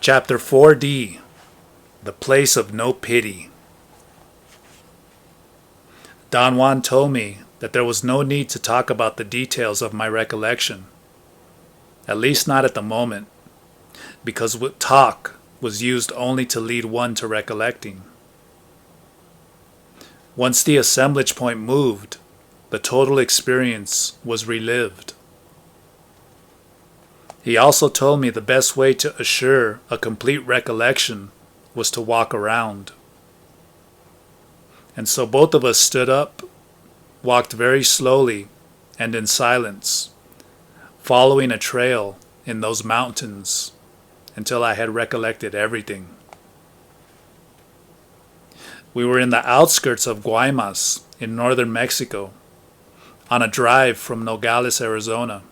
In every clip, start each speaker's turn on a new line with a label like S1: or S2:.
S1: Chapter 4D, The Place of No Pity. Don Juan told me that there was no need to talk about the details of my recollection, at least not at the moment, because talk was used only to lead one to recollecting. Once the assemblage point moved, the total experience was relived. He also told me the best way to assure a complete recollection was to walk around. And so both of us stood up, walked very slowly and in silence, following a trail in those mountains until I had recollected everything. We were in the outskirts of Guaymas in northern Mexico, on a drive from Nogales, Arizona,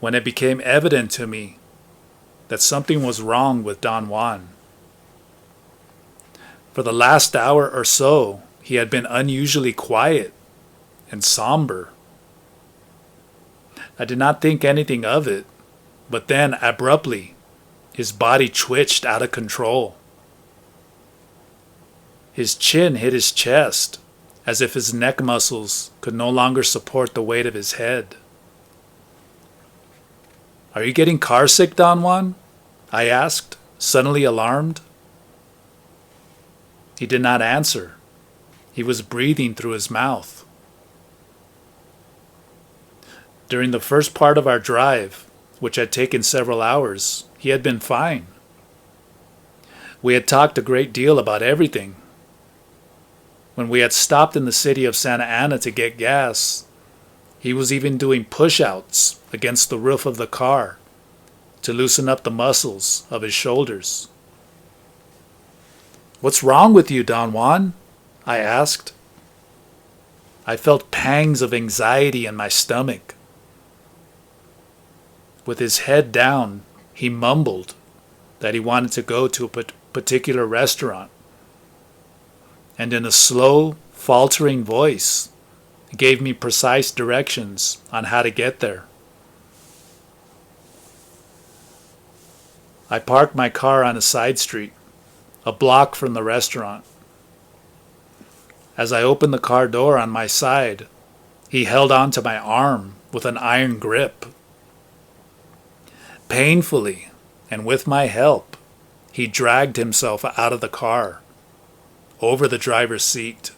S1: when it became evident to me that something was wrong with Don Juan. For the last hour or so, he had been unusually quiet and somber. I did not think anything of it, but then abruptly, his body twitched out of control. His chin hit his chest, as if his neck muscles could no longer support the weight of his head. "Are you getting carsick, Don Juan?" I asked, suddenly alarmed. He did not answer. He was breathing through his mouth. During the first part of our drive, which had taken several hours, he had been fine. We had talked a great deal about everything. When we had stopped in the city of Santa Ana to get gas, he was even doing push-outs against the roof of the car to loosen up the muscles of his shoulders. "What's wrong with you, Don Juan?" I asked. I felt pangs of anxiety in my stomach. With his head down, he mumbled that he wanted to go to a particular restaurant, and in a slow, faltering voice, gave me precise directions on how to get there. I parked my car on a side street, a block from the restaurant. As I opened the car door on my side, he held onto my arm with an iron grip. Painfully, and with my help, he dragged himself out of the car, over the driver's seat.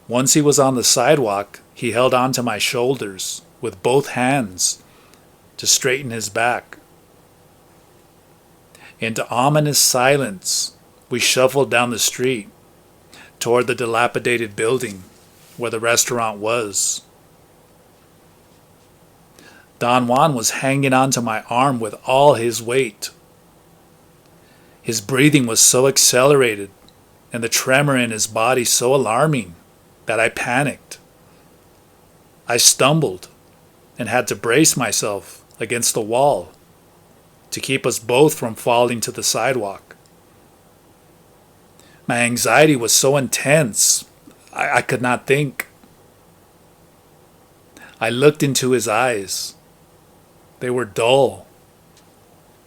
S1: Once he was on the sidewalk, he held onto my shoulders with both hands to straighten his back. Into ominous silence, we shuffled down the street toward the dilapidated building where the restaurant was. Don Juan was hanging onto my arm with all his weight. His breathing was so accelerated and the tremor in his body so alarming that I panicked. I stumbled and had to brace myself against the wall to keep us both from falling to the sidewalk. My anxiety was so intense, I could not think. I looked into his eyes. They were dull.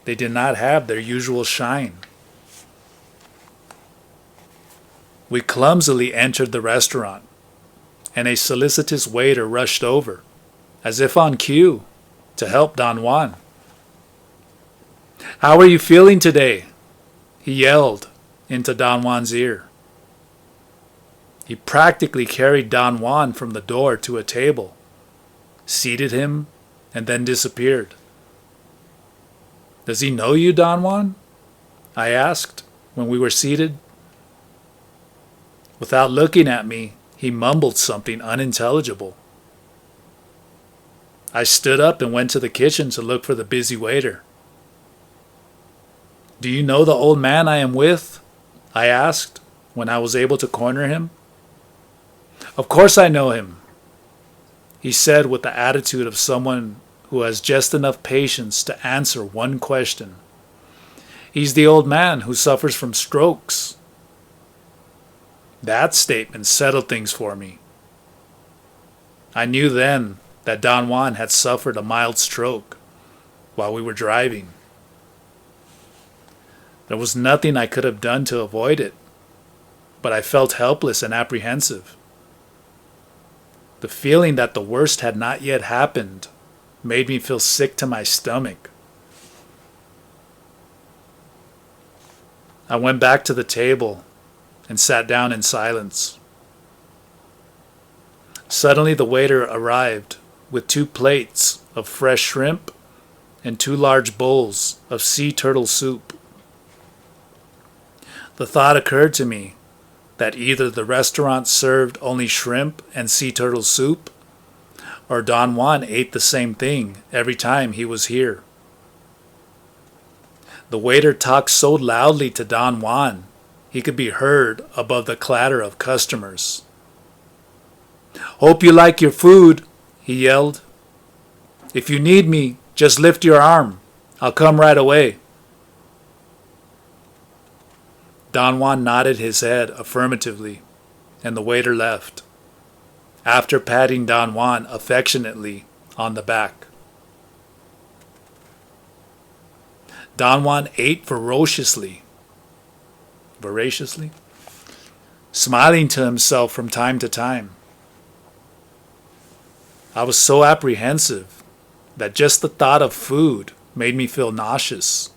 S1: They did not have their usual shine. We clumsily entered the restaurant, and a solicitous waiter rushed over, as if on cue, to help Don Juan. "How are you feeling today?" he yelled into Don Juan's ear. He practically carried Don Juan from the door to a table, seated him, and then disappeared. "Does he know you, Don Juan?" I asked when we were seated. Without looking at me, he mumbled something unintelligible. I stood up and went to the kitchen to look for the busy waiter. "Do you know the old man I am with?" I asked when I was able to corner him. "Of course I know him," he said with the attitude of someone who has just enough patience to answer one question. "He's the old man who suffers from strokes." That statement settled things for me. I knew then that Don Juan had suffered a mild stroke, while we were driving. There was nothing I could have done to avoid it, but I felt helpless and apprehensive. The feeling that the worst had not yet happened made me feel sick to my stomach. I went back to the table and sat down in silence. Suddenly the waiter arrived with 2 plates of fresh shrimp and 2 large bowls of sea turtle soup. The thought occurred to me that either the restaurant served only shrimp and sea turtle soup, or Don Juan ate the same thing every time he was here. The waiter talked so loudly to Don Juan he could be heard above the clatter of customers. "Hope you like your food," he yelled. "If you need me, just lift your arm. I'll come right away." Don Juan nodded his head affirmatively, and the waiter left, after patting Don Juan affectionately on the back. Don Juan ate voraciously, smiling to himself from time to time. I was so apprehensive that just the thought of food made me feel nauseous.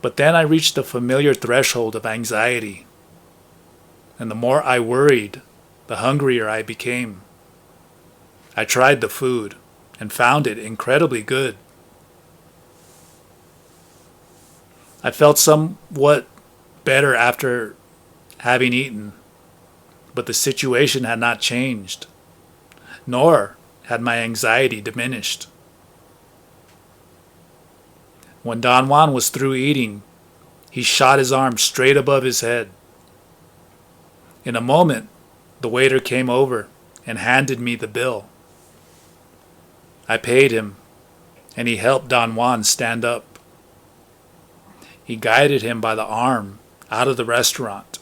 S1: But then I reached the familiar threshold of anxiety, and the more I worried, the hungrier I became. I tried the food and found it incredibly good. I felt somewhat better after having eaten, but the situation had not changed, nor had my anxiety diminished. When Don Juan was through eating, he shot his arm straight above his head. In a moment, the waiter came over and handed me the bill. I paid him, and he helped Don Juan stand up. He guided him by the arm out of the restaurant.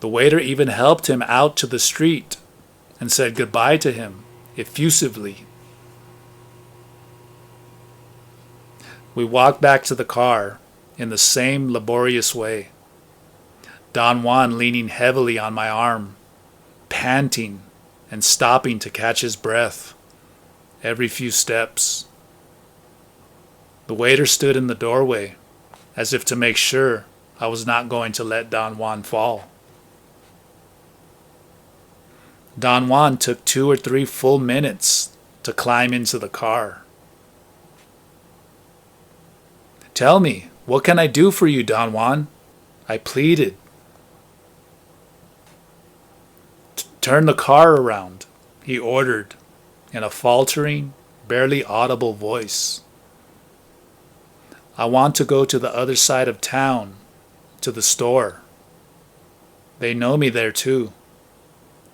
S1: The waiter even helped him out to the street and said goodbye to him effusively. We walked back to the car in the same laborious way, Don Juan leaning heavily on my arm, panting and stopping to catch his breath every few steps. The waiter stood in the doorway as if to make sure I was not going to let Don Juan fall. Don Juan took 2 or 3 full minutes to climb into the car. "Tell me, what can I do for you, Don Juan?" I pleaded. "Turn the car around," he ordered in a faltering, barely audible voice. "I want to go to the other side of town, to the store. They know me there too.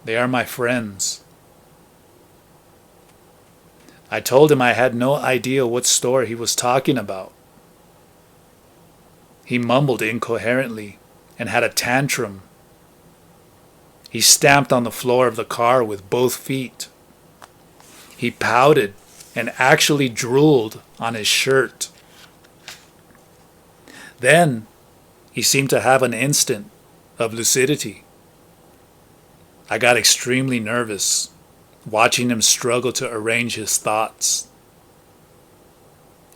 S1: They are my friends." I told him I had no idea what store he was talking about. He mumbled incoherently and had a tantrum. He stamped on the floor of the car with both feet. He pouted and actually drooled on his shirt. Then he seemed to have an instant of lucidity. I got extremely nervous, watching him struggle to arrange his thoughts.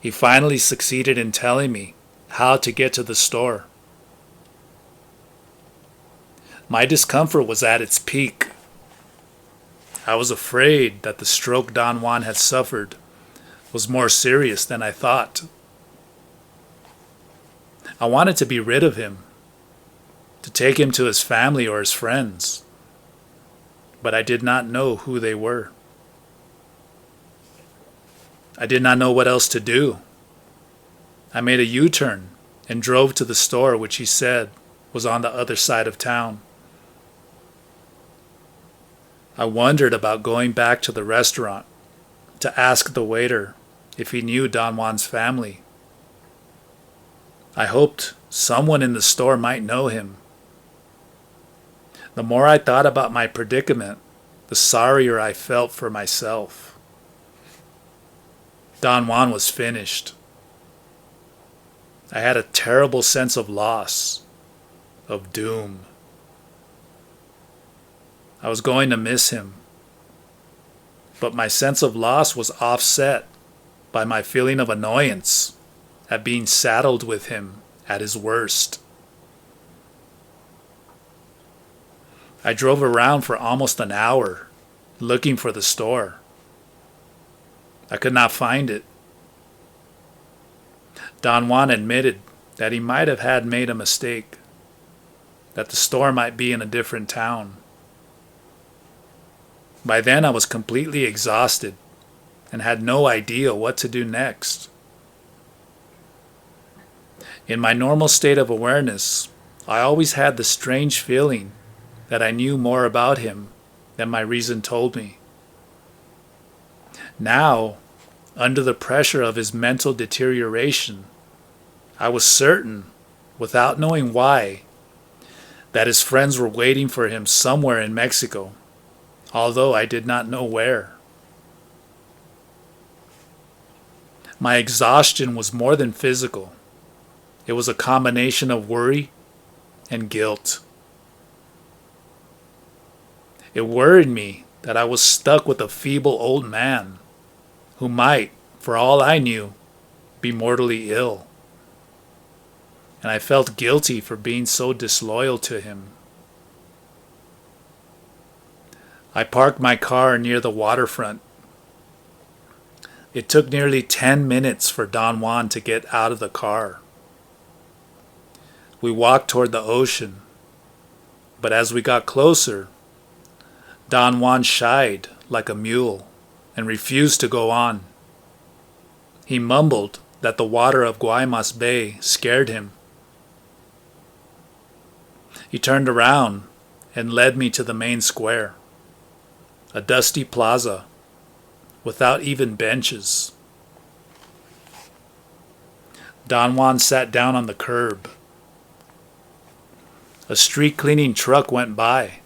S1: He finally succeeded in telling me how to get to the store. My discomfort was at its peak. I was afraid that the stroke Don Juan had suffered was more serious than I thought. I wanted to be rid of him, to take him to his family or his friends, but I did not know who they were. I did not know what else to do. I made a U-turn and drove to the store, which he said was on the other side of town. I wondered about going back to the restaurant to ask the waiter if he knew Don Juan's family. I hoped someone in the store might know him. The more I thought about my predicament, the sorrier I felt for myself. Don Juan was finished. I had a terrible sense of loss, of doom. I was going to miss him, but my sense of loss was offset by my feeling of annoyance at being saddled with him at his worst. I drove around for almost an hour looking for the store. I could not find it. Don Juan admitted that he might have had made a mistake, that the store might be in a different town. By then I was completely exhausted and had no idea what to do next. In my normal state of awareness, I always had the strange feeling that I knew more about him than my reason told me. Now, under the pressure of his mental deterioration, I was certain, without knowing why, that his friends were waiting for him somewhere in Mexico, although I did not know where. My exhaustion was more than physical. It was a combination of worry and guilt. It worried me that I was stuck with a feeble old man who might, for all I knew, be mortally ill. And I felt guilty for being so disloyal to him. I parked my car near the waterfront. It took nearly 10 minutes for Don Juan to get out of the car. We walked toward the ocean, but as we got closer, Don Juan shied like a mule and refused to go on. He mumbled that the water of Guaymas Bay scared him. He turned around and led me to the main square, a dusty plaza without even benches. Don Juan sat down on the curb. A street cleaning truck went by,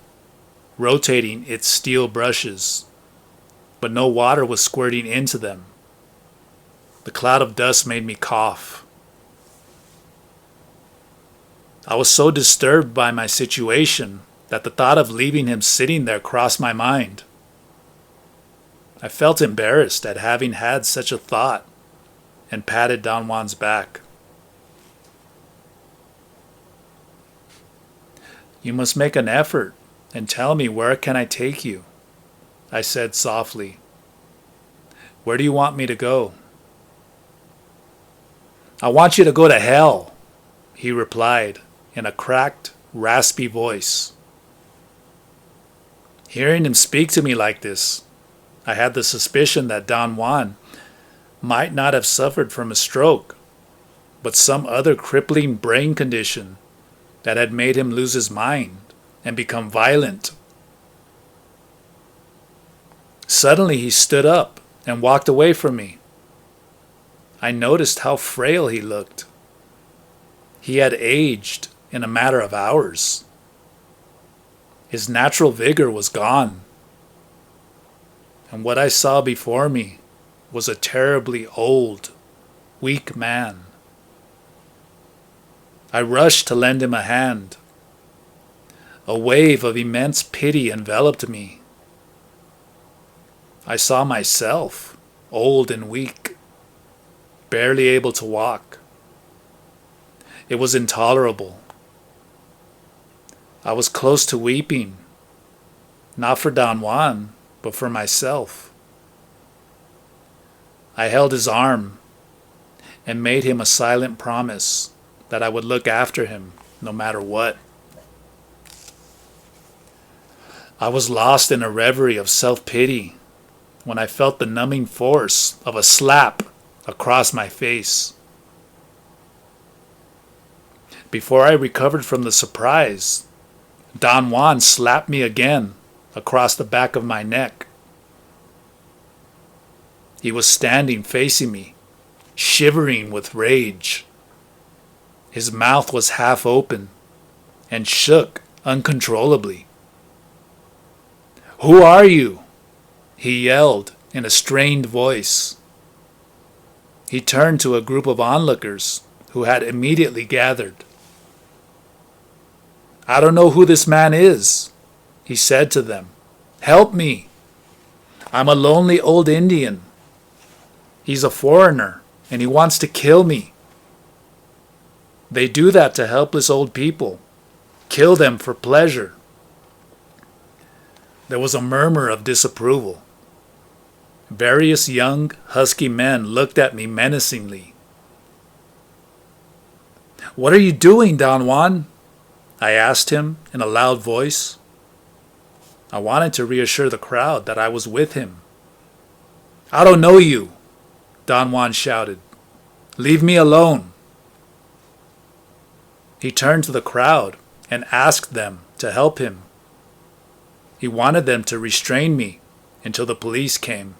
S1: rotating its steel brushes, but no water was squirting into them. The cloud of dust made me cough. I was so disturbed by my situation that the thought of leaving him sitting there crossed my mind. I felt embarrassed at having had such a thought and patted Don Juan's back. "You must make an effort and tell me where can I take you," I said softly. "Where do you want me to go?" "I want you to go to hell," he replied in a cracked, raspy voice. Hearing him speak to me like this, I had the suspicion that Don Juan might not have suffered from a stroke, but some other crippling brain condition that had made him lose his mind and become violent. Suddenly he stood up and walked away from me. I noticed how frail he looked. He had aged in a matter of hours. His natural vigor was gone. And what I saw before me was a terribly old, weak man. I rushed to lend him a hand. A wave of immense pity enveloped me. I saw myself, old and weak, barely able to walk. It was intolerable. I was close to weeping, not for Don Juan, but for myself. I held his arm and made him a silent promise that I would look after him no matter what. I was lost in a reverie of self-pity when I felt the numbing force of a slap across my face. Before I recovered from the surprise, Don Juan slapped me again across the back of my neck. He was standing facing me, shivering with rage. His mouth was half open and shook uncontrollably. "Who are you?" he yelled in a strained voice. He turned to a group of onlookers who had immediately gathered. "I don't know who this man is," he said to them. "Help me. I'm a lonely old Indian. He's a foreigner, and he wants to kill me. They do that to helpless old people. Kill them for pleasure." There was a murmur of disapproval. Various young, husky men looked at me menacingly. "What are you doing, Don Juan?" I asked him in a loud voice. I wanted to reassure the crowd that I was with him. "I don't know you," Don Juan shouted. "Leave me alone." He turned to the crowd and asked them to help him. He wanted them to restrain me until the police came.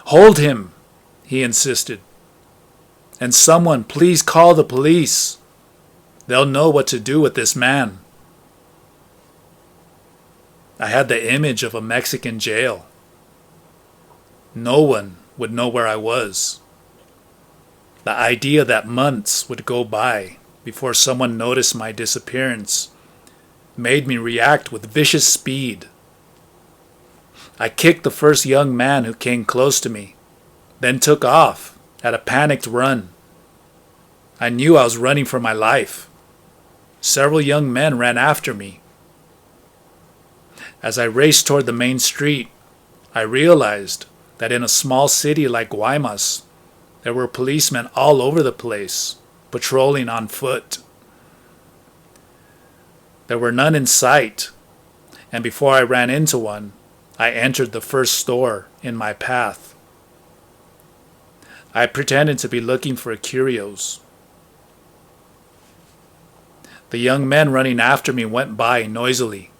S1: "Hold him," he insisted. "And someone please call the police. They'll know what to do with this man." I had the image of a Mexican jail. No one would know where I was. The idea that months would go by before someone noticed my disappearance made me react with vicious speed. I kicked the first young man who came close to me, then took off at a panicked run. I knew I was running for my life. Several young men ran after me. As I raced toward the main street, I realized that in a small city like Guaymas, there were policemen all over the place, patrolling on foot. There were none in sight, and before I ran into one, I entered the first store in my path. I pretended to be looking for curios. The young men running after me went by noisily.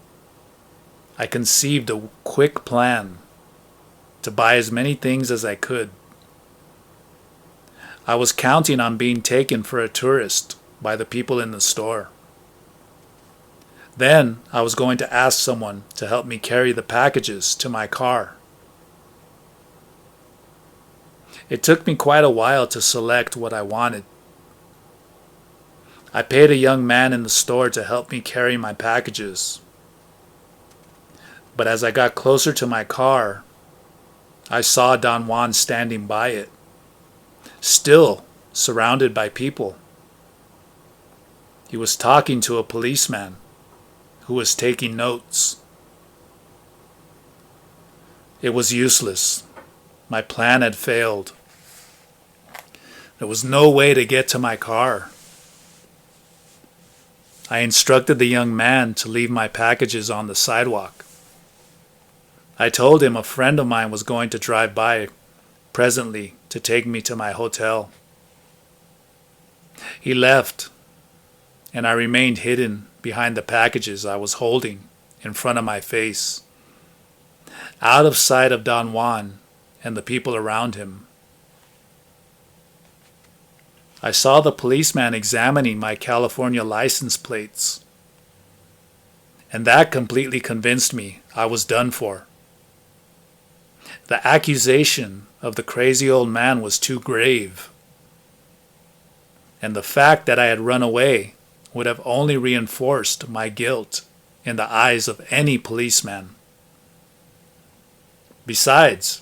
S1: I conceived a quick plan to buy as many things as I could. I was counting on being taken for a tourist by the people in the store. Then I was going to ask someone to help me carry the packages to my car. It took me quite a while to select what I wanted. I paid a young man in the store to help me carry my packages. But as I got closer to my car, I saw Don Juan standing by it, still surrounded by people. He was talking to a policeman who was taking notes. It was useless. My plan had failed. There was no way to get to my car. I instructed the young man to leave my packages on the sidewalk. I told him a friend of mine was going to drive by presently to take me to my hotel. He left, and I remained hidden behind the packages I was holding in front of my face, out of sight of Don Juan and the people around him. I saw the policeman examining my California license plates, and that completely convinced me I was done for. The accusation of the crazy old man was too grave, and the fact that I had run away would have only reinforced my guilt in the eyes of any policeman. Besides,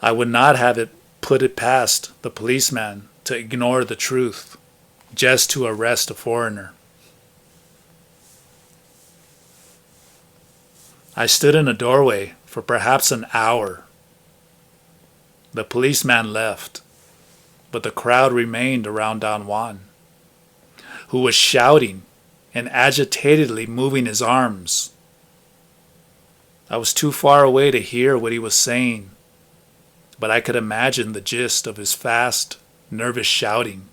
S1: I would not have put it past the policeman to ignore the truth just to arrest a foreigner. I stood in a doorway for perhaps an hour. The policeman left, but the crowd remained around Don Juan, who was shouting and agitatedly moving his arms. I was too far away to hear what he was saying, but I could imagine the gist of his fast, nervous shouting.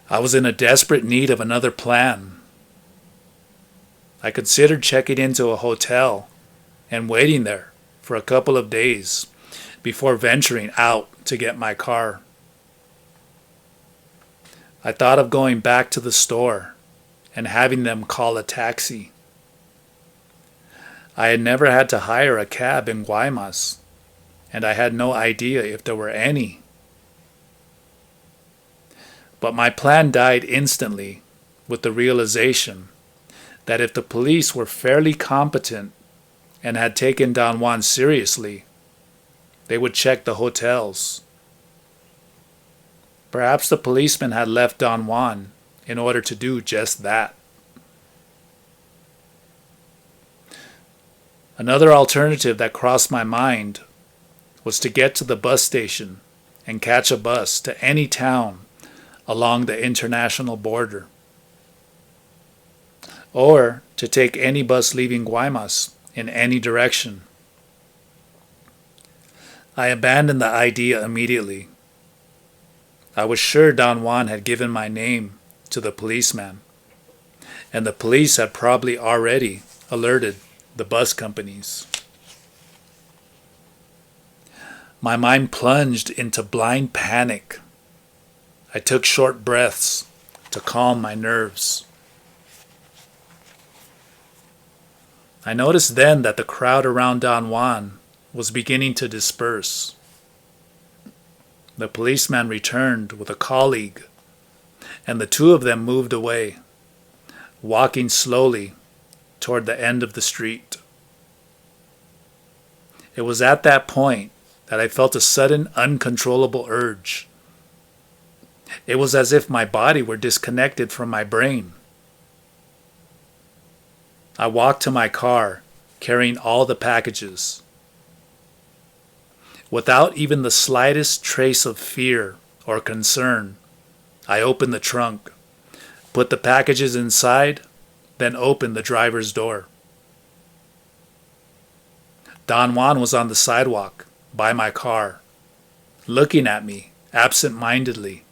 S1: I was in a desperate need of another plan. I considered checking into a hotel and waiting there for a couple of days before venturing out to get my car. I thought of going back to the store and having them call a taxi. I had never had to hire a cab in Guaymas, and I had no idea if there were any. But my plan died instantly with the realization that if the police were fairly competent and had taken Don Juan seriously, they would check the hotels. Perhaps the policeman had left Don Juan in order to do just that. Another alternative that crossed my mind was to get to the bus station and catch a bus to any town along the international border, or to take any bus leaving Guaymas in any direction. I abandoned the idea immediately. I was sure Don Juan had given my name to the policeman, and the police had probably already alerted the bus companies. My mind plunged into blind panic. I took short breaths to calm my nerves. I noticed then that the crowd around Don Juan was beginning to disperse. The policeman returned with a colleague, and the two of them moved away, walking slowly toward the end of the street. It was at that point that I felt a sudden uncontrollable urge. It was as if my body were disconnected from my brain. I walked to my car, carrying all the packages. Without even the slightest trace of fear or concern, I opened the trunk, put the packages inside, then opened the driver's door. Don Juan was on the sidewalk by my car, looking at me absent-mindedly.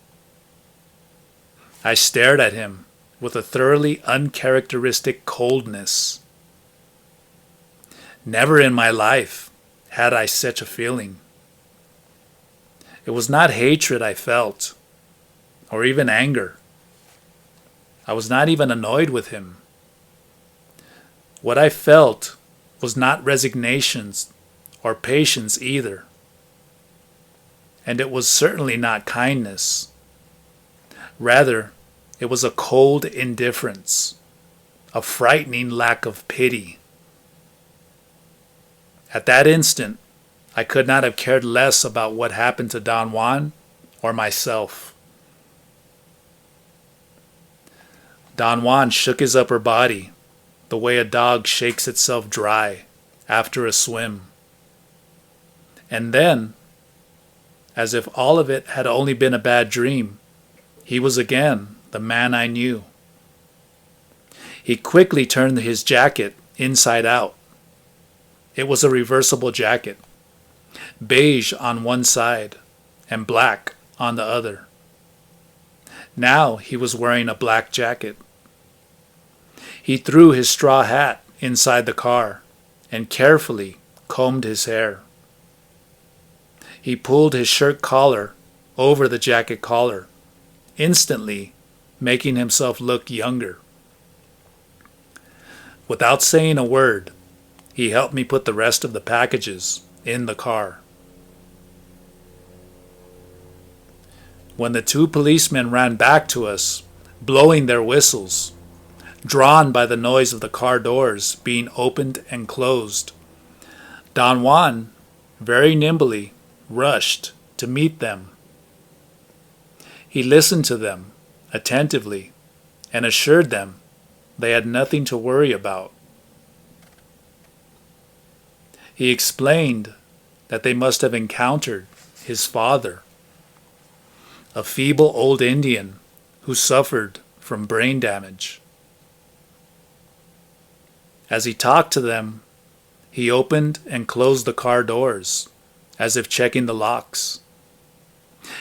S1: I stared at him with a thoroughly uncharacteristic coldness. Never in my life had I such a feeling. It was not hatred I felt, or even anger. I was not even annoyed with him. What I felt was not resignation or patience either. And it was certainly not kindness. Rather, it was a cold indifference, a frightening lack of pity. At that instant, I could not have cared less about what happened to Don Juan or myself. Don Juan shook his upper body the way a dog shakes itself dry after a swim. And then, as if all of it had only been a bad dream, he was again the man I knew. He quickly turned his jacket inside out. It was a reversible jacket, beige on one side and black on the other. Now he was wearing a black jacket. He threw his straw hat inside the car and carefully combed his hair. He pulled his shirt collar over the jacket collar, instantly making himself look younger. Without saying a word, he helped me put the rest of the packages in the car. When the two policemen ran back to us, blowing their whistles, drawn by the noise of the car doors being opened and closed, Don Juan very nimbly rushed to meet them. He listened to them attentively and assured them they had nothing to worry about. He explained that they must have encountered his father, a feeble old Indian who suffered from brain damage. As he talked to them, he opened and closed the car doors, as if checking the locks.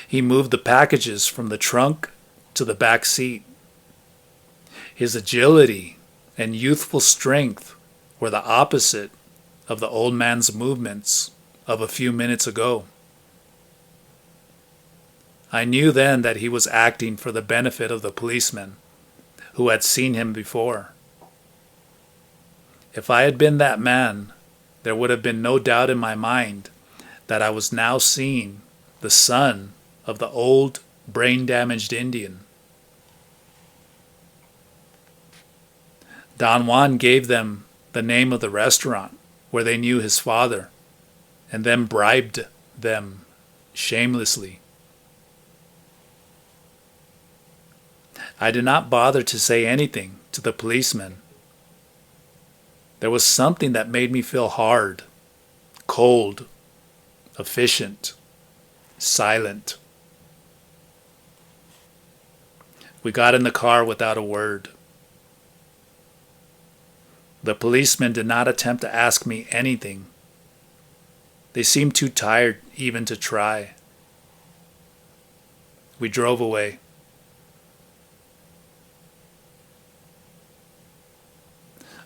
S1: He moved the packages from the trunk to the back seat. His agility and youthful strength were the opposite of the old man's movements of a few minutes ago. I knew then that he was acting for the benefit of the policeman who had seen him before. If I had been that man, there would have been no doubt in my mind that I was now seeing the son of the old brain-damaged Indian. Don Juan gave them the name of the restaurant where they knew his father, and then bribed them shamelessly. I did not bother to say anything to the policeman. There was something that made me feel hard, cold, efficient, silent. We got in the car without a word. The policemen did not attempt to ask me anything. They seemed too tired even to try. We drove away.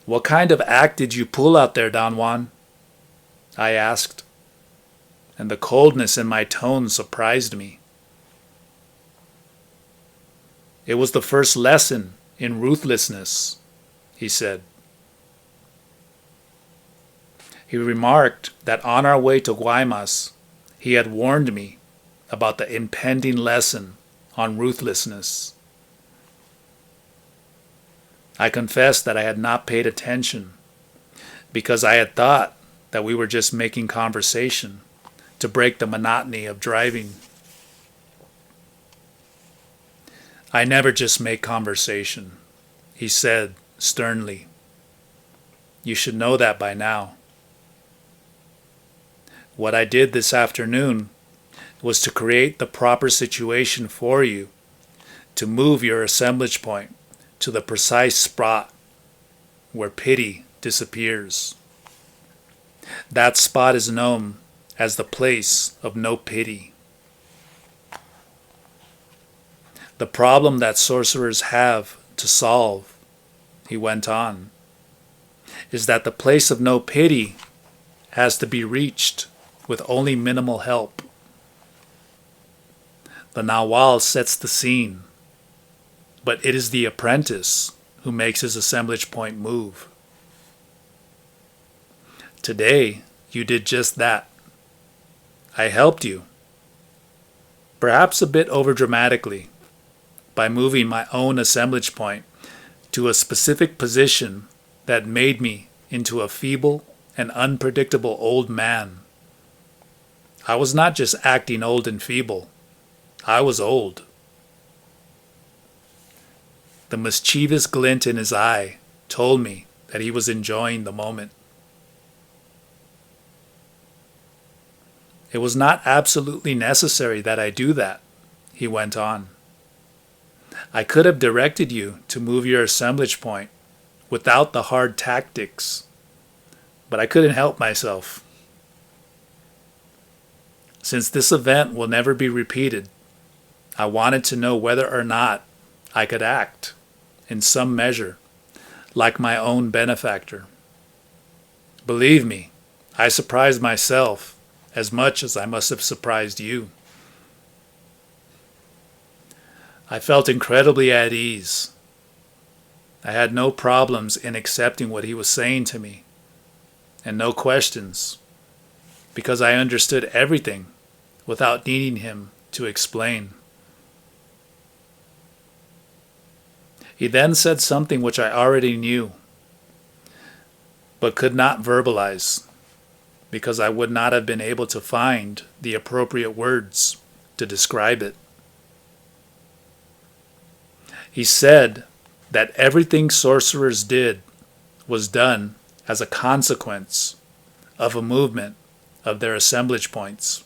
S1: "What kind of act did you pull out there, Don Juan?" I asked, and the coldness in my tone surprised me. "It was the first lesson in ruthlessness," he said. He remarked that on our way to Guaymas, he had warned me about the impending lesson on ruthlessness. I confessed that I had not paid attention because I had thought that we were just making conversation to break the monotony of driving. "I never just make conversation," he said sternly. "You should know that by now. What I did this afternoon was to create the proper situation for you to move your assemblage point to the precise spot where pity disappears. That spot is known as the place of no pity. The problem that sorcerers have to solve," he went on, "is that the place of no pity has to be reached with only minimal help. The Nawal sets the scene, but it is the apprentice who makes his assemblage point move. Today, you did just that. I helped you, perhaps a bit overdramatically, by moving my own assemblage point to a specific position that made me into a feeble and unpredictable old man. I was not just acting old and feeble. I was old." The mischievous glint in his eye told me that he was enjoying the moment. "It was not absolutely necessary that I do that," he went on. "I could have directed you to move your assemblage point without the hard tactics, but I couldn't help myself. Since this event will never be repeated, I wanted to know whether or not I could act, in some measure, like my own benefactor. Believe me, I surprised myself as much as I must have surprised you." I felt incredibly at ease. I had no problems in accepting what he was saying to me, and no questions, because I understood everything without needing him to explain. He then said something which I already knew, but could not verbalize, because I would not have been able to find the appropriate words to describe it. He said that everything sorcerers did was done as a consequence of a movement of their assemblage points,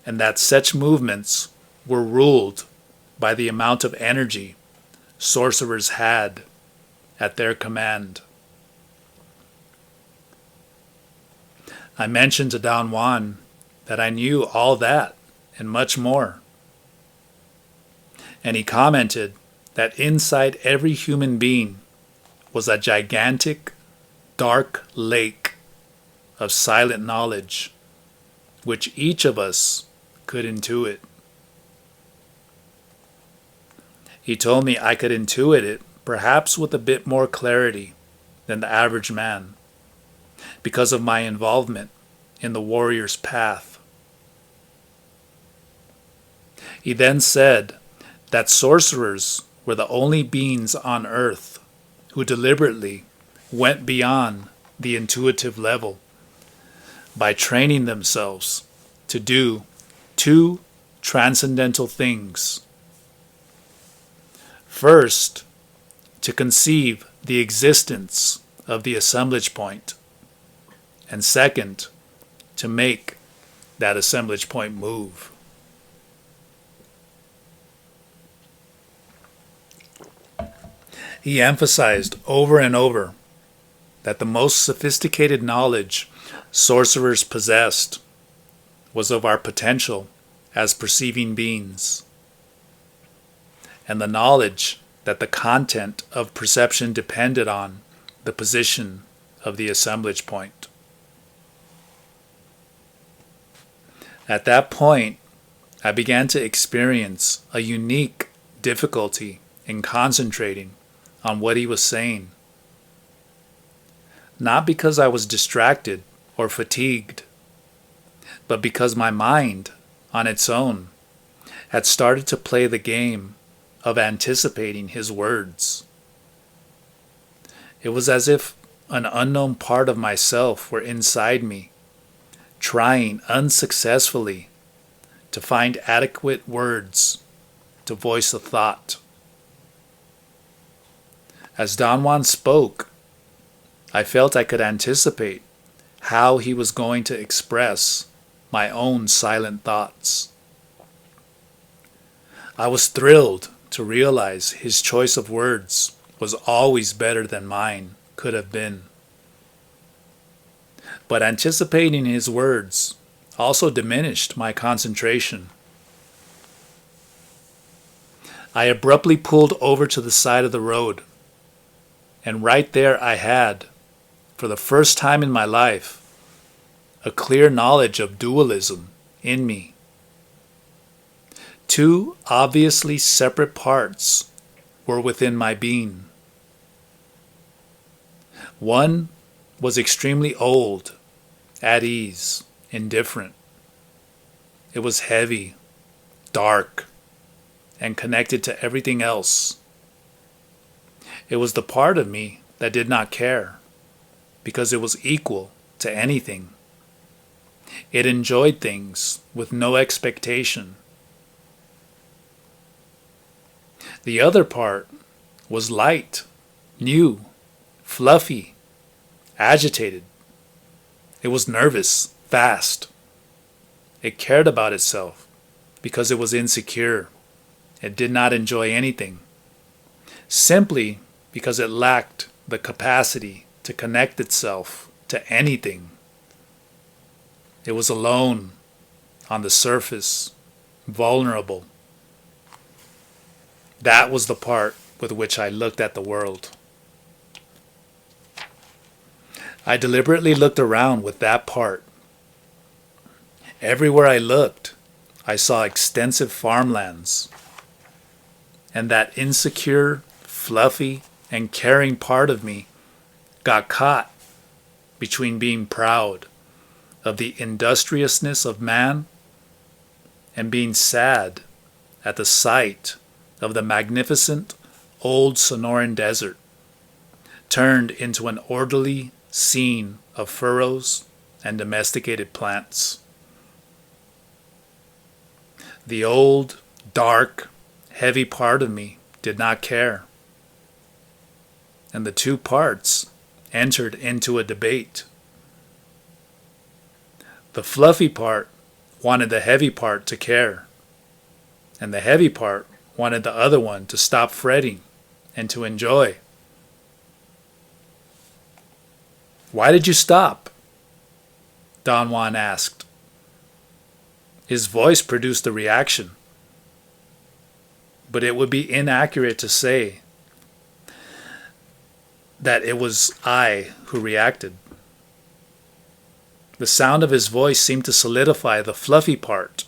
S1: and that such movements were ruled by the amount of energy sorcerers had at their command. I mentioned to Don Juan that I knew all that and much more, and he commented that inside every human being was a gigantic, dark lake of silent knowledge, which each of us could intuit. He told me I could intuit it perhaps with a bit more clarity than the average man, because of my involvement in the warrior's path. He then said that sorcerers were the only beings on earth who deliberately went beyond the intuitive level by training themselves to do two transcendental things. First, to conceive the existence of the assemblage point, and second, to make that assemblage point move. He emphasized over and over that the most sophisticated knowledge sorcerers possessed was of our potential as perceiving beings, and the knowledge that the content of perception depended on the position of the assemblage point. At that point, I began to experience a unique difficulty in concentrating on what he was saying. Not because I was distracted or fatigued, but because my mind, on its own, had started to play the game of anticipating his words. It was as if an unknown part of myself were inside me, trying unsuccessfully to find adequate words to voice a thought. As Don Juan spoke, I felt I could anticipate how he was going to express my own silent thoughts. I was thrilled to realize his choice of words was always better than mine could have been. But anticipating his words also diminished my concentration. I abruptly pulled over to the side of the road, and right there I had, for the first time in my life, a clear knowledge of dualism in me. Two obviously separate parts were within my being. One was extremely old, at ease, indifferent. It was heavy, dark, and connected to everything else. It was the part of me that did not care, because it was equal to anything. It enjoyed things with no expectation. The other part was light, new, fluffy, agitated. It was nervous, fast. It cared about itself because it was insecure. It did not enjoy anything, simply because it lacked the capacity to connect itself to anything. It was alone, on the surface, vulnerable. That was the part with which I looked at the world. I deliberately looked around with that part. Everywhere I looked, I saw extensive farmlands. And that insecure, fluffy, and caring part of me got caught between being proud of the industriousness of man and being sad at the sight of the magnificent old Sonoran desert turned into an orderly scene of furrows and domesticated plants. The old, dark, heavy part of me did not care, and the two parts entered into a debate. The fluffy part wanted the heavy part to care, and the heavy part wanted the other one to stop fretting and to enjoy. "Why did you stop?" Don Juan asked. His voice produced a reaction, but it would be inaccurate to say that it was I who reacted. The sound of his voice seemed to solidify the fluffy part,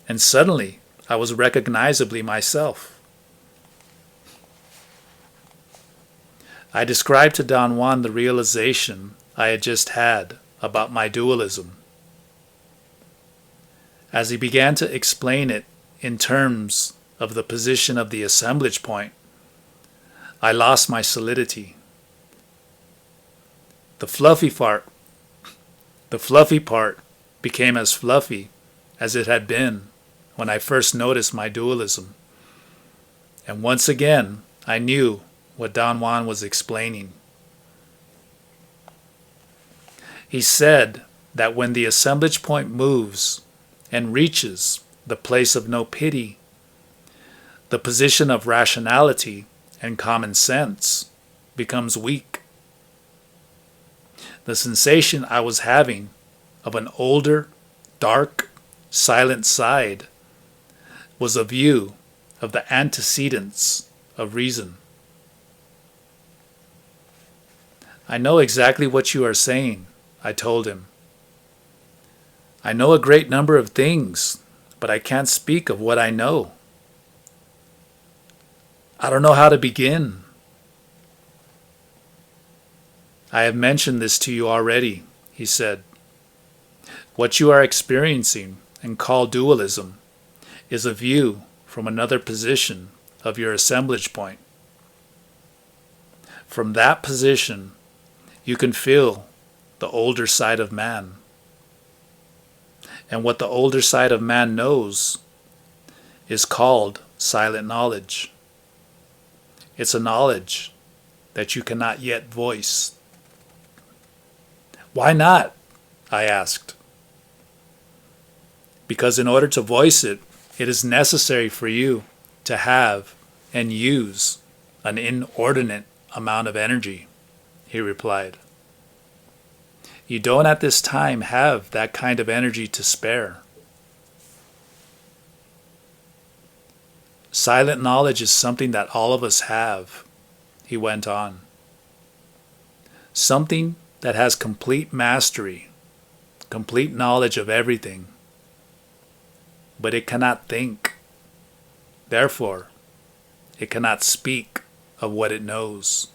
S1: and suddenly I was recognizably myself. I described to Don Juan the realization I had just had about my dualism. As he began to explain it in terms of the position of the assemblage point, I lost my solidity. The fluffy part became as fluffy as it had been when I first noticed my dualism. And once again, I knew what Don Juan was explaining. He said that when the assemblage point moves and reaches the place of no pity, the position of rationality and common sense becomes weak. The sensation I was having of an older, dark, silent side was a view of the antecedents of reason. I know exactly what you are saying, I told him. I know a great number of things, but I can't speak of what I know. I don't know how to begin. I have mentioned this to you already, he said. What you are experiencing and call dualism is a view from another position of your assemblage point. From that position, you can feel the older side of man. And what the older side of man knows is called silent knowledge. It's a knowledge that you cannot yet voice. Why not? I asked. Because in order to voice it, it is necessary for you to have and use an inordinate amount of energy, he replied. You don't at this time have that kind of energy to spare. Silent knowledge is something that all of us have, he went on. Something that has complete mastery, complete knowledge of everything. But it cannot think. Therefore, it cannot speak of what it knows.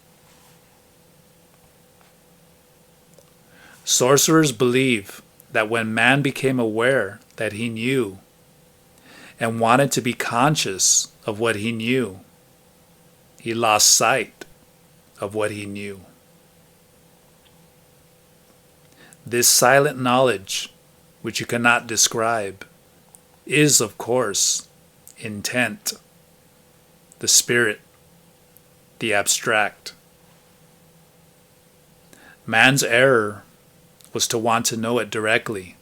S1: Sorcerers believe that when man became aware that he knew and wanted to be conscious of what he knew, he lost sight of what he knew. This silent knowledge, which you cannot describe, is, of course, intent, the spirit, the abstract. Man's error was to want to know it directly,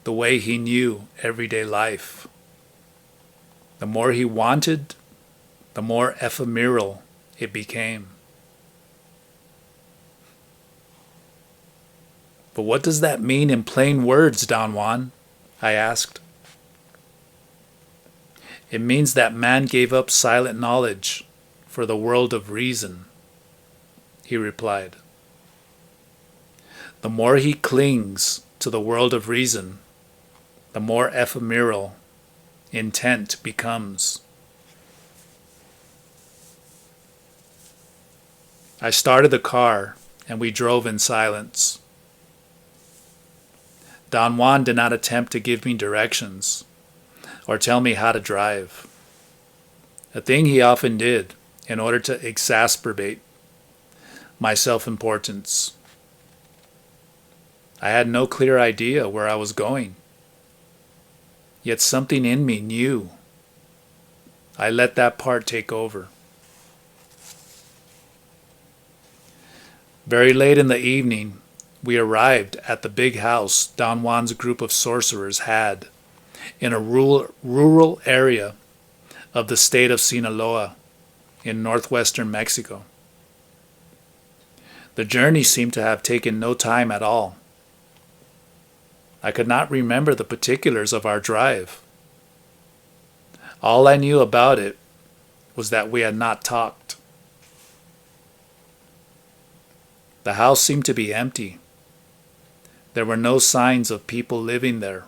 S1: the way he knew everyday life. The more he wanted, the more ephemeral it became. But what does that mean in plain words, Don Juan? I asked. It means that man gave up silent knowledge for the world of reason, he replied. The more he clings to the world of reason, the more ephemeral intent becomes. I started the car and we drove in silence. Don Juan did not attempt to give me directions or tell me how to drive, a thing he often did in order to exacerbate my self-importance. I had no clear idea where I was going, yet something in me knew. I let that part take over. Very late in the evening, we arrived at the big house Don Juan's group of sorcerers had in a rural area of the state of Sinaloa in northwestern Mexico. The journey seemed to have taken no time at all. I could not remember the particulars of our drive. All I knew about it was that we had not talked. The house seemed to be empty. There were no signs of people living there.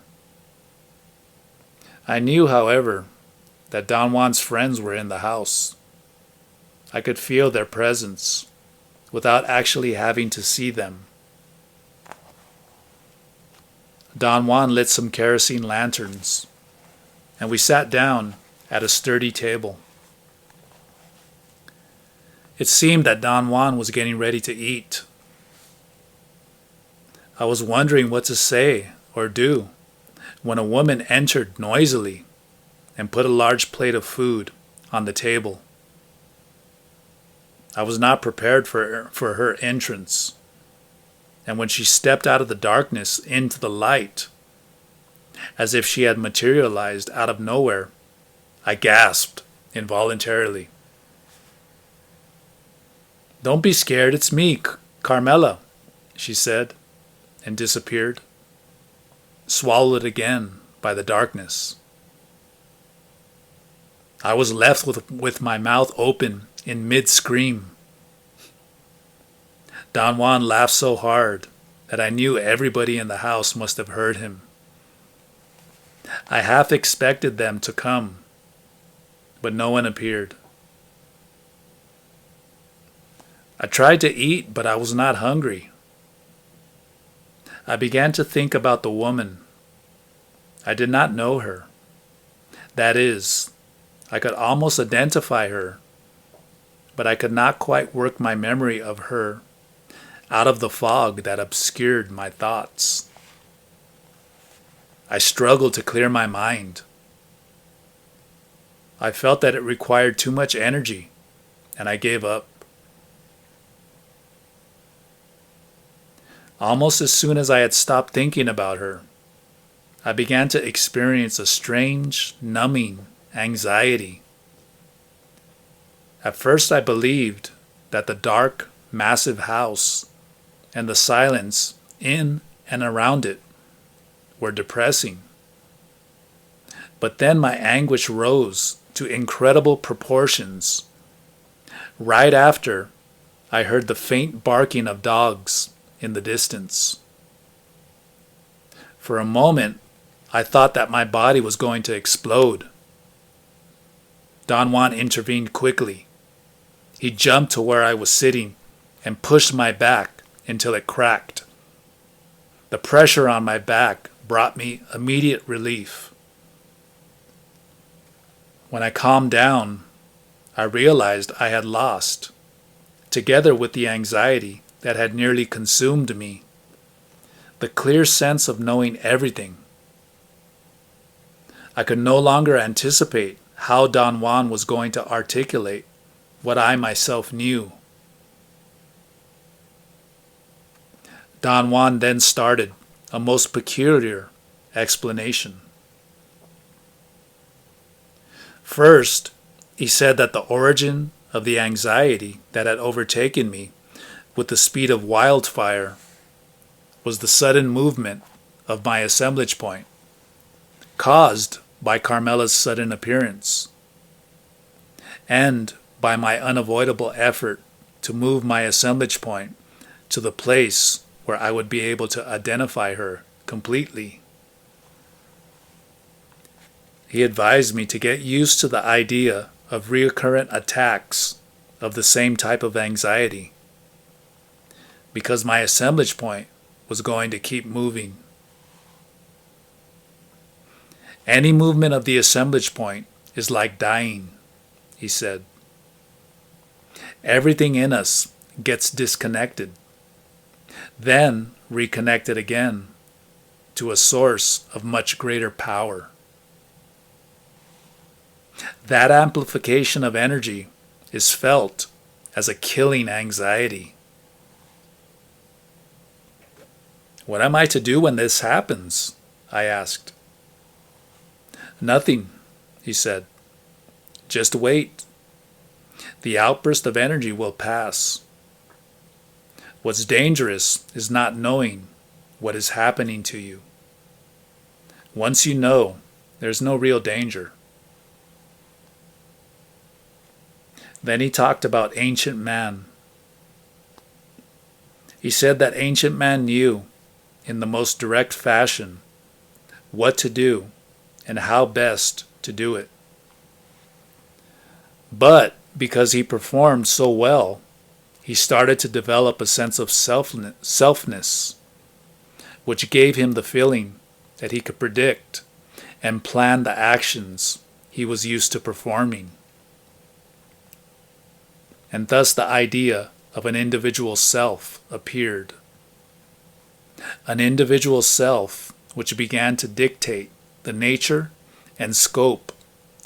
S1: I knew, however, that Don Juan's friends were in the house. I could feel their presence without actually having to see them. Don Juan lit some kerosene lanterns, and we sat down at a sturdy table. It seemed that Don Juan was getting ready to eat. I was wondering what to say or do when a woman entered noisily and put a large plate of food on the table. I was not prepared for her entrance, and when she stepped out of the darkness into the light, as if she had materialized out of nowhere, I gasped involuntarily. "Don't be scared, it's me, Carmela," she said, and disappeared, swallowed again by the darkness. I was left with my mouth open in mid-scream. Don Juan laughed so hard that I knew everybody in the house must have heard him. I half expected them to come, but no one appeared. I tried to eat, but I was not hungry. I began to think about the woman. I did not know her. That is, I could almost identify her, but I could not quite work my memory of her out of the fog that obscured my thoughts. I struggled to clear my mind. I felt that it required too much energy, and I gave up. Almost as soon as I had stopped thinking about her, I began to experience a strange, numbing anxiety. At first I believed that the dark, massive house and the silence in and around it were depressing. But then my anguish rose to incredible proportions. Right after, I heard the faint barking of dogs in the distance. For a moment, I thought that my body was going to explode. Don Juan intervened quickly. He jumped to where I was sitting and pushed my back until it cracked. The pressure on my back brought me immediate relief. When I calmed down, I realized I had lost, together with the anxiety that had nearly consumed me, the clear sense of knowing everything. I could no longer anticipate how Don Juan was going to articulate what I myself knew. Don Juan then started a most peculiar explanation. First, he said that the origin of the anxiety that had overtaken me with the speed of wildfire was the sudden movement of my assemblage point, caused by Carmela's sudden appearance, and by my unavoidable effort to move my assemblage point to the place where I would be able to identify her completely. He advised me to get used to the idea of recurrent attacks of the same type of anxiety, because my assemblage point was going to keep moving. Any movement of the assemblage point is like dying, he said. Everything in us gets disconnected, then reconnected again to a source of much greater power. That amplification of energy is felt as a killing anxiety. "What am I to do when this happens?" I asked. "Nothing," he said. "Just wait. The outburst of energy will pass. What's dangerous is not knowing what is happening to you. Once you know, there's no real danger." Then he talked about ancient man. He said that ancient man knew, in the most direct fashion, what to do and how best to do it. But because he performed so well, he started to develop a sense of selfness, which gave him the feeling that he could predict and plan the actions he was used to performing. And thus the idea of an individual self appeared. An individual self which began to dictate the nature and scope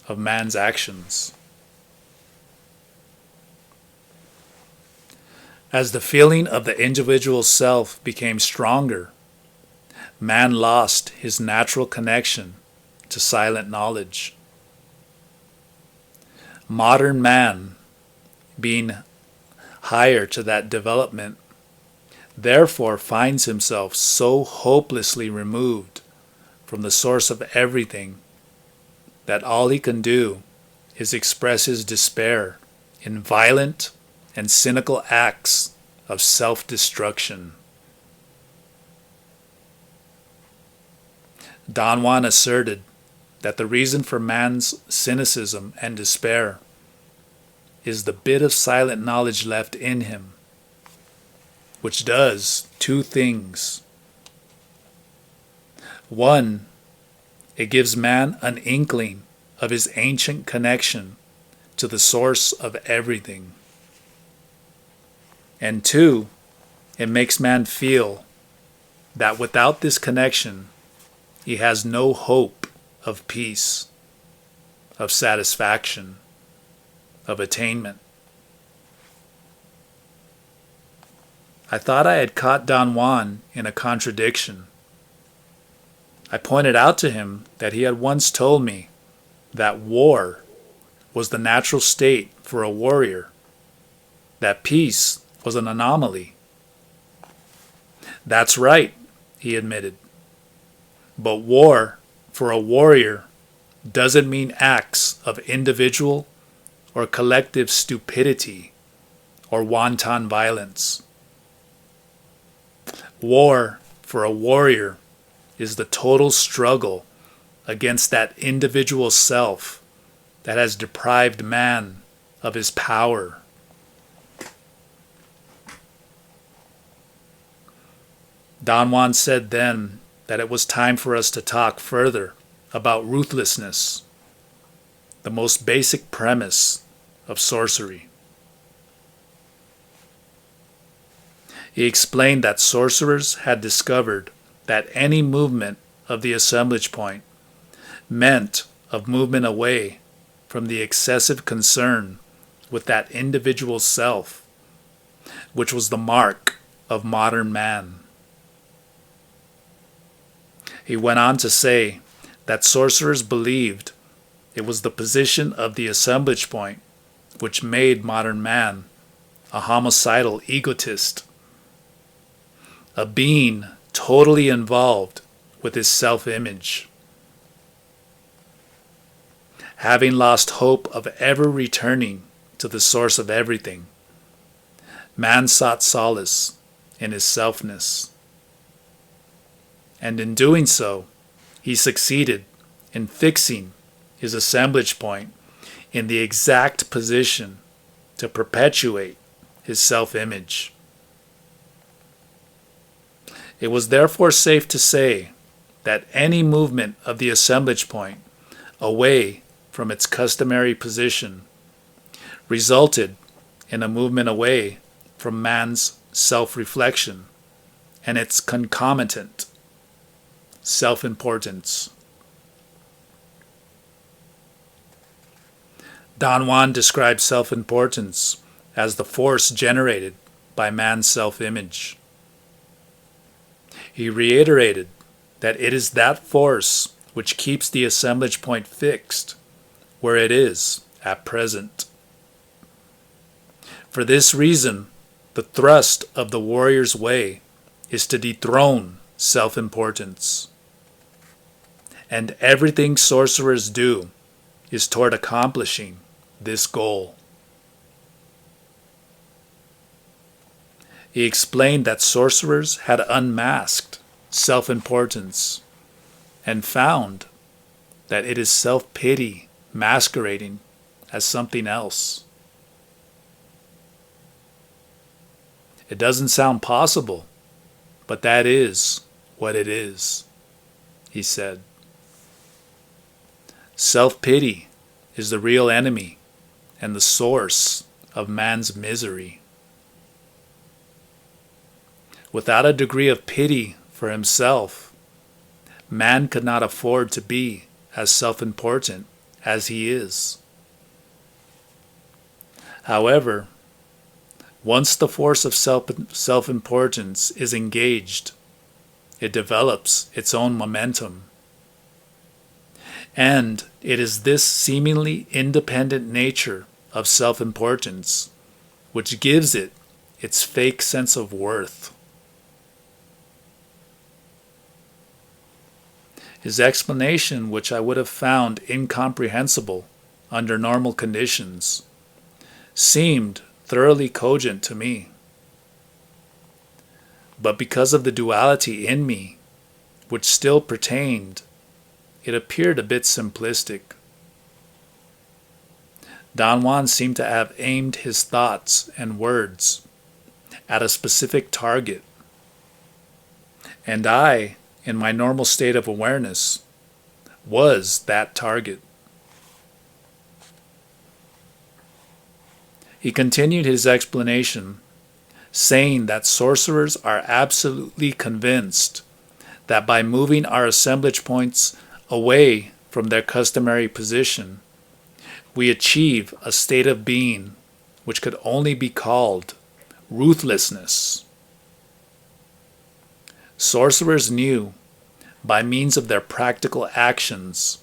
S1: of man's actions. As the feeling of the individual self became stronger, man lost his natural connection to silent knowledge. Modern man, being higher to that development, therefore finds himself so hopelessly removed from the source of everything that all he can do is express his despair in violent and cynical acts of self-destruction. Don Juan asserted that the reason for man's cynicism and despair is the bit of silent knowledge left in him, which does two things. One, it gives man an inkling of his ancient connection to the source of everything. And two, it makes man feel that without this connection, he has no hope of peace, of satisfaction, of attainment. I thought I had caught Don Juan in a contradiction. I pointed out to him that he had once told me that war was the natural state for a warrior, that peace was an anomaly. That's right, he admitted. But war for a warrior doesn't mean acts of individual or collective stupidity or wanton violence. War for a warrior is the total struggle against that individual self that has deprived man of his power. Don Juan said then that it was time for us to talk further about ruthlessness, the most basic premise of sorcery. He explained that sorcerers had discovered that any movement of the assemblage point meant a movement away from the excessive concern with that individual self, which was the mark of modern man. He went on to say that sorcerers believed it was the position of the assemblage point which made modern man a homicidal egotist, a being totally involved with his self-image. Having lost hope of ever returning to the source of everything, man sought solace in his selfness. And in doing so, he succeeded in fixing his assemblage point in the exact position to perpetuate his self-image. It was therefore safe to say that any movement of the assemblage point away from its customary position resulted in a movement away from man's self-reflection and its concomitant self-importance. Don Juan described self-importance as the force generated by man's self-image. He reiterated that it is that force which keeps the assemblage point fixed where it is at present. For this reason, the thrust of the warrior's way is to dethrone self-importance. And everything sorcerers do is toward accomplishing this goal. He explained that sorcerers had unmasked self-importance and found that it is self-pity masquerading as something else. It doesn't sound possible, but that is what it is. he said. Self-pity is the real enemy and the source of man's misery. Without a degree of pity for himself, man could not afford to be as self-important as he is. However, once the force of self-importance is engaged, it develops its own momentum. And it is this seemingly independent nature of self-importance which gives it its fake sense of worth. His explanation, which I would have found incomprehensible under normal conditions, seemed thoroughly cogent to me. But because of the duality in me, which still pertained, it appeared a bit simplistic. Don Juan seemed to have aimed his thoughts and words at a specific target, and I, in my normal state of awareness, was that target. He continued his explanation, saying that sorcerers are absolutely convinced that by moving our assemblage points away from their customary position, we achieve a state of being which could only be called ruthlessness. Sorcerers knew, by means of their practical actions,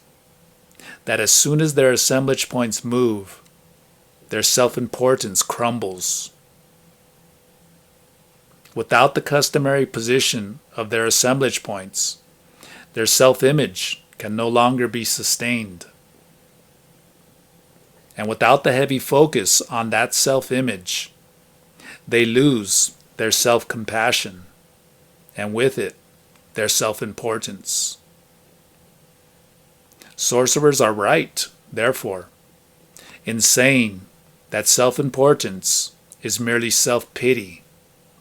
S1: that as soon as their assemblage points move, their self-importance crumbles. Without the customary position of their assemblage points, their self-image can no longer be sustained. And without the heavy focus on that self-image, they lose their self-compassion, and with it, their self-importance. Sorcerers are right, therefore, in saying that self-importance is merely self-pity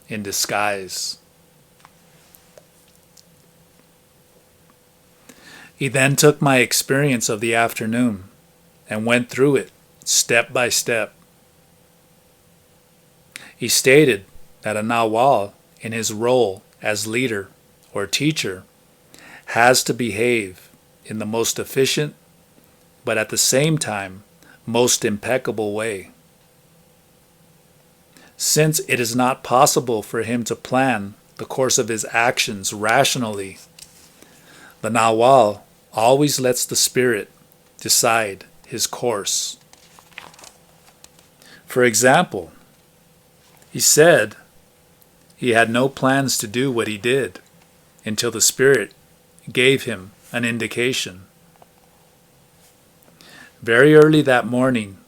S1: in disguise. He then took my experience of the afternoon and went through it step by step. He stated that a Nahual, in his role as leader or teacher, has to behave in the most efficient, but at the same time, most impeccable way. Since it is not possible for him to plan the course of his actions rationally, the Nahual always lets the spirit decide his course. For example, he said he had no plans to do what he did until the spirit gave him an indication. Very early that morning,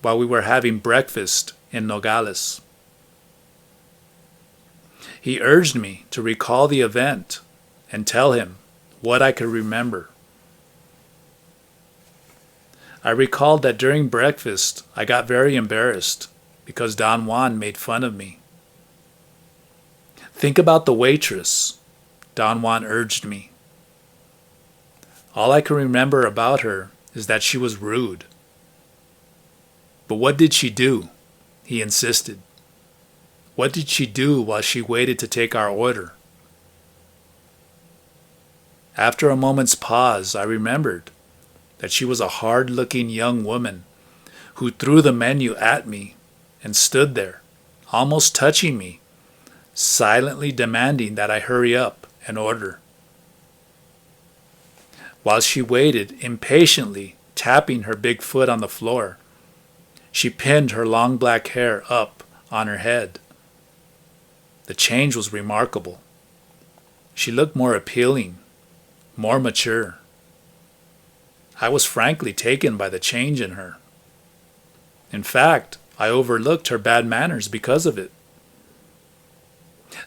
S1: while we were having breakfast in Nogales, he urged me to recall the event and tell him what I could remember. I recalled that during breakfast I got very embarrassed because Don Juan made fun of me. Think about the waitress, Don Juan urged me. All I can remember about her is that she was rude. But what did she do? He insisted. What did she do while she waited to take our order? After a moment's pause, I remembered that she was a hard-looking young woman who threw the menu at me and stood there, almost touching me, silently demanding that I hurry up and order. While she waited, impatiently tapping her big foot on the floor, she pinned her long black hair up on her head. The change was remarkable. She looked more appealing, more mature. I was frankly taken by the change in her. In fact, I overlooked her bad manners because of it.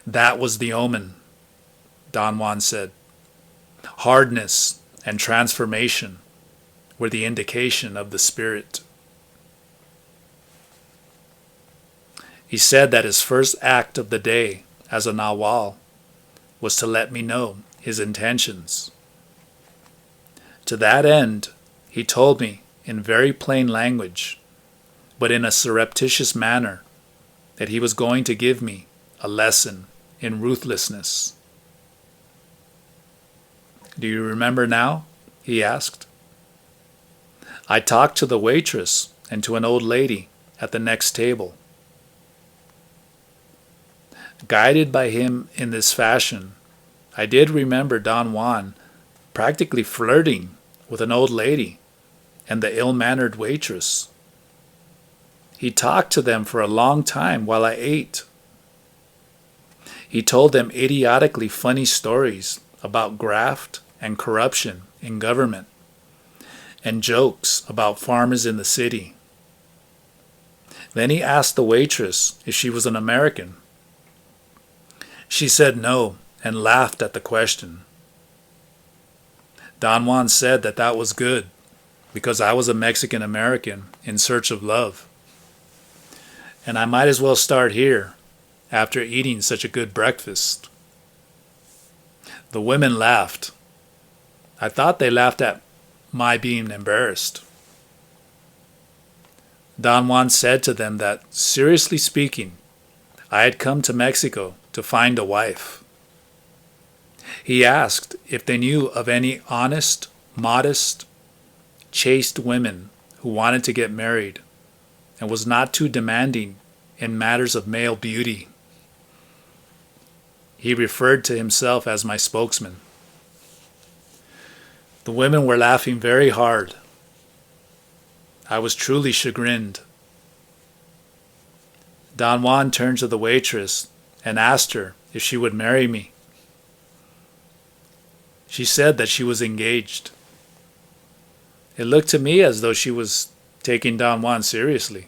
S1: That was the omen, Don Juan said. Hardness and transformation were the indication of the spirit. He said that his first act of the day as a Nahual was to let me know his intentions. To that end, he told me in very plain language, but in a surreptitious manner, that he was going to give me a lesson in ruthlessness. "Do you remember now?" he asked. I talked to the waitress and to an old lady at the next table. Guided by him in this fashion, I did remember Don Juan practically flirting with an old lady and the ill-mannered waitress. He talked to them for a long time while I ate. He told them idiotically funny stories about graft and corruption in government, and jokes about farmers in the city. Then he asked the waitress if she was an American. She said no and laughed at the question. Don Juan said that that was good, because I was a Mexican American in search of love. And I might as well start here after eating such a good breakfast. The women laughed. I thought they laughed at my being embarrassed. Don Juan said to them that, seriously speaking, I had come to Mexico to find a wife. He asked if they knew of any honest, modest, chaste women who wanted to get married and was not too demanding in matters of male beauty. He referred to himself as my spokesman. The women were laughing very hard. I was truly chagrined. Don Juan turned to the waitress and asked her if she would marry me. She said that she was engaged. It looked to me as though she was taking Don Juan seriously.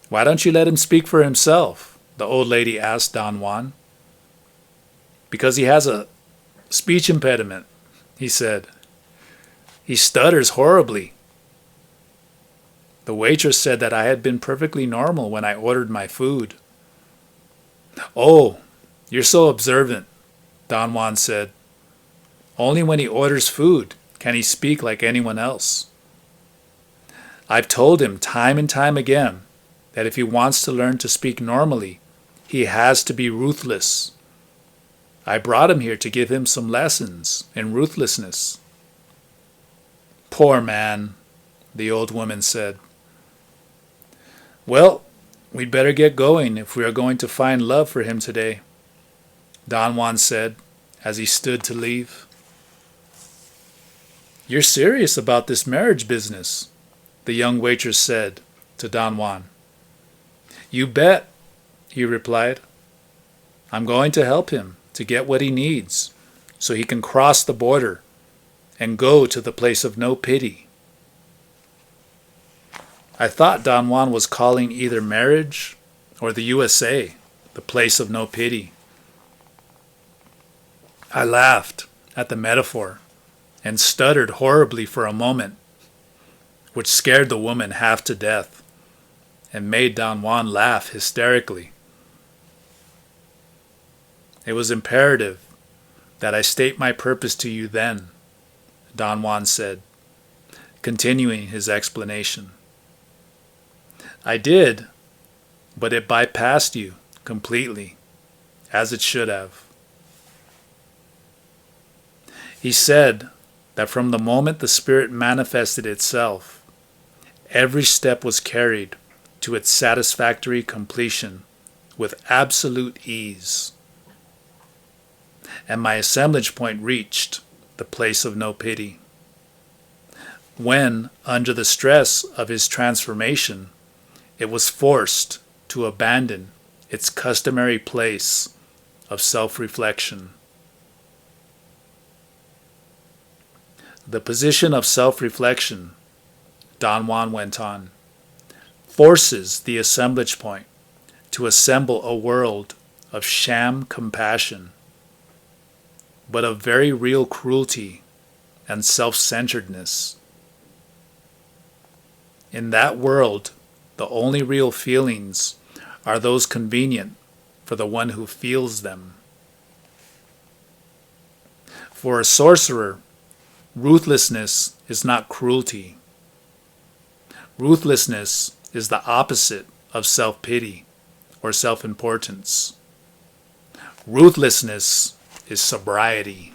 S1: "Why don't you let him speak for himself?" the old lady asked Don Juan. "Because he has a speech impediment," he said. "He stutters horribly." The waitress said that I had been perfectly normal when I ordered my food. "Oh, you're so observant," Don Juan said. "Only when he orders food can he speak like anyone else. I've told him time and time again that if he wants to learn to speak normally, he has to be ruthless. I brought him here to give him some lessons in ruthlessness." "Poor man," the old woman said. "Well, we'd better get going if we are going to find love for him today," Don Juan said as he stood to leave. "You're serious about this marriage business," the young waitress said to Don Juan. "You bet," he replied. "I'm going to help him to get what he needs so he can cross the border and go to the place of no pity." I thought Don Juan was calling either marriage or the USA the place of no pity. I laughed at the metaphor and stuttered horribly for a moment, which scared the woman half to death and made Don Juan laugh hysterically. "It was imperative that I state my purpose to you then," Don Juan said, continuing his explanation. "I did, but it bypassed you completely, as it should have." He said that from the moment the Spirit manifested itself, every step was carried to its satisfactory completion with absolute ease, and my assemblage point reached the place of no pity. When, under the stress of his transformation, it was forced to abandon its customary place of self-reflection. The position of self-reflection, Don Juan went on, forces the assemblage point to assemble a world of sham compassion, but of very real cruelty and self-centeredness. In that world, the only real feelings are those convenient for the one who feels them. For a sorcerer, ruthlessness is not cruelty. Ruthlessness is the opposite of self-pity or self-importance. Ruthlessness is sobriety.